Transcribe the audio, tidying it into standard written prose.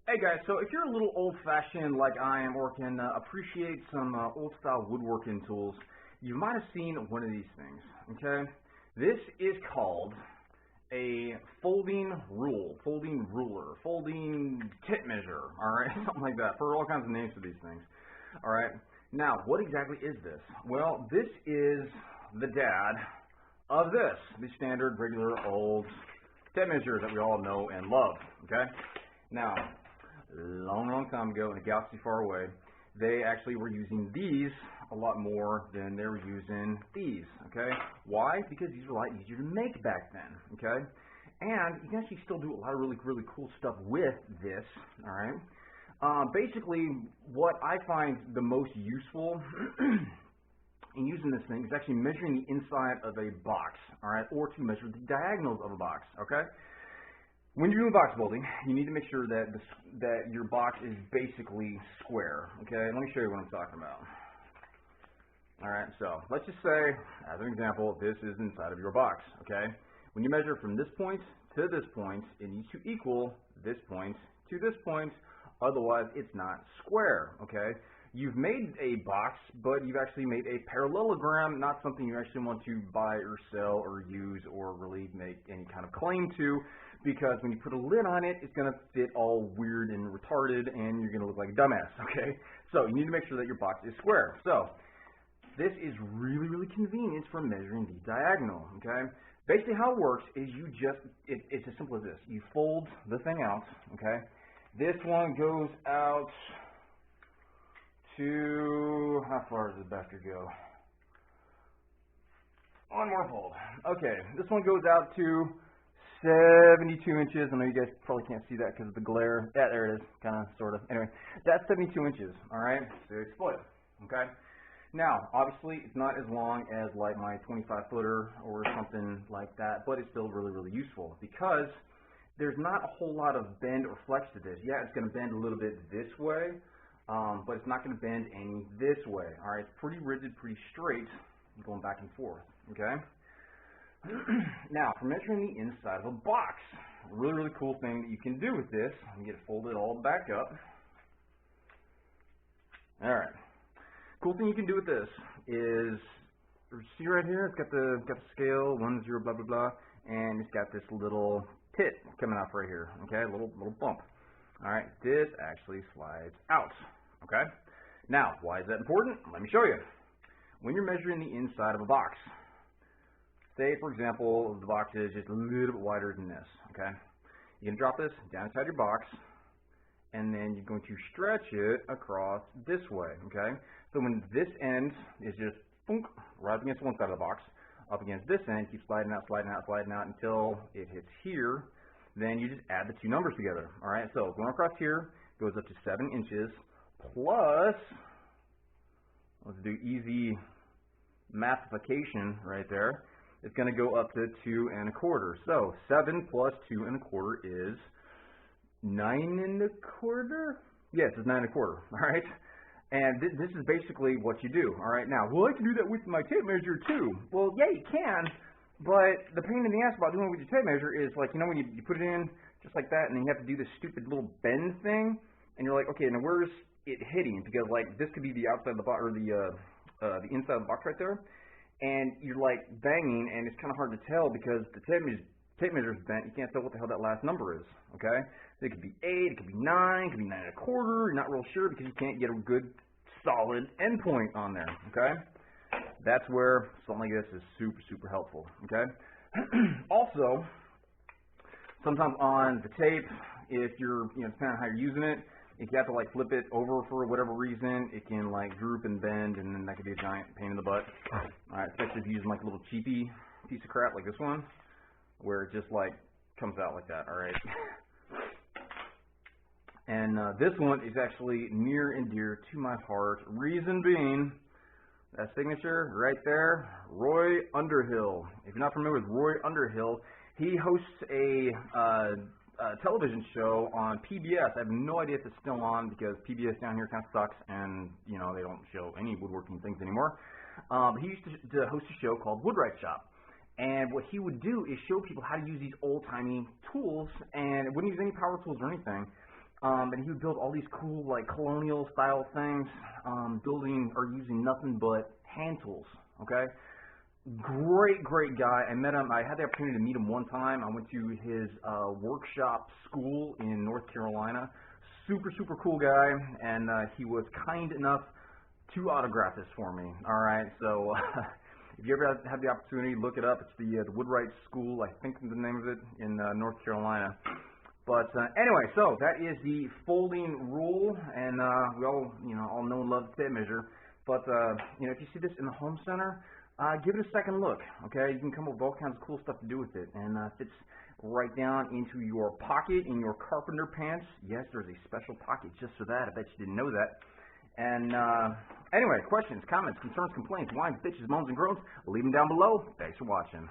Hey guys, so if you're a little old-fashioned like I am, or can appreciate some old-style woodworking tools, you might have seen one of these things, okay? This is called a folding ruler, folding tip measure, alright? Something like that, for all kinds of names for these things, alright? Now, what exactly is this? Well, this is the dad of this, the standard, regular, old tip measure that we all know and love, okay? Now, long time ago in a galaxy far away, they actually were using these a lot more than they were using these, okay? Why? Because these were a lot easier to make back then, okay? And you can actually still do a lot of really cool stuff with this, all right? Basically, what I find the most useful in using this thing is actually measuring the inside of a box, all right, or to measure the diagonals of a box, okay? When you're doing box building, you need to make sure that that your box is basically square, okay? Let me show you what I'm talking about. All right, so let's just say, as an example, this is inside of your box, okay? When you measure from this point to this point, it needs to equal this point to this point, otherwise it's not square, okay? You've made a box, but you've actually made a parallelogram, not something you actually want to buy or sell or use or really make any kind of claim to, because when you put a lid on it, it's going to fit all weird and retarded, and you're going to look like a dumbass, okay? So you need to make sure that your box is square. So this is really convenient for measuring the diagonal, okay? Basically how it works is you just, it's as simple as this. You fold the thing out, okay? This one goes out to, how far does this bastard go? One more fold. Okay, this one goes out to 72 inches. I know you guys probably can't see that because of the glare. Yeah, there it is, kind of, sort of. Anyway, that's 72 inches, all right? So it's split, okay? Now, obviously, it's not as long as like my 25-footer or something like that, but it's still really useful because there's not a whole lot of bend or flex to this. Yeah, it's going to bend a little bit this way, but it's not going to bend any this way, all right? It's pretty rigid, pretty straight, going back and forth, okay? Now, for measuring the inside of a box, a really cool thing that you can do with this, let me get it folded all back up. All right. Cool thing you can do with this is, see right here, it's got the scale, 1, 0, blah, blah, blah, and it's got this little pit coming off right here, okay, a little bump. All right, this actually slides out, okay? Now, why is that important? Let me show you. When you're measuring the inside of a box, say, for example, the box is just a little bit wider than this, okay? You're going to drop this down inside your box, and then you're going to stretch it across this way, okay? So when this end is just boom, right up against one side of the box, up against this end, keep sliding out until it hits here, then you just add the two numbers together, all right? So going across here goes up to 7 inches plus, let's do easy mathification right there. It's going to go up to 2 1/4. So 7 plus 2 1/4 is 9 1/4. Yes, it's 9 1/4. All right. And this is basically what you do. All right. Now, well, I can do that with my tape measure too. Well, yeah, you can. But the pain in the ass about doing it with your tape measure is like, you know, when you put it in just like that, and then you have to do this stupid little bend thing, and you're like, okay, now where's it hitting? Because like this could be the outside of the box or the inside of the box right there. And you're like banging, and it's kind of hard to tell because the tape measure is bent. You can't tell what the hell that last number is, okay? So it could be 8, it could be 9, it could be 9 1/4. You're not real sure because you can't get a good, solid endpoint on there, okay? That's where something like this is super helpful, okay? Also, sometimes on the tape, if you're, depending on how you're using it, if you have to like flip it over for whatever reason, it can like droop and bend, and then that could be a giant pain in the butt. All right, especially if you're using like a little cheapy piece of crap like this one, where it just like comes out like that. All right. And this one is actually near and dear to my heart. Reason being, that signature right there, Roy Underhill. If you're not familiar with Roy Underhill, he hosts a television show on PBS. I have no idea if it's still on because PBS down here kind of sucks, and they don't show any woodworking things anymore. He used to host a show called Woodworks. And what he would do is show people how to use these old-timey tools, and it wouldn't use any power tools or anything. And he would build all these cool, like, colonial style things, building or using nothing but hand tools, okay? Great guy. I met him, I had the opportunity to meet him one time. I went to his workshop school in North Carolina. Super cool guy, and he was kind enough to autograph this for me, alright? So, if you ever have the opportunity, look it up. It's the Woodworks School, I think is the name of it, in North Carolina. But anyway, so that is the folding rule, and we all, all know and love the tape measure. But if you see this in the home center, give it a second look. Okay, you can come up with all kinds of cool stuff to do with it, and fits right down into your pocket in your carpenter pants. Yes, there's a special pocket just for that. I bet you didn't know that. And anyway, questions, comments, concerns, complaints, whines, bitches, moans, and groans, leave them down below. Thanks for watching.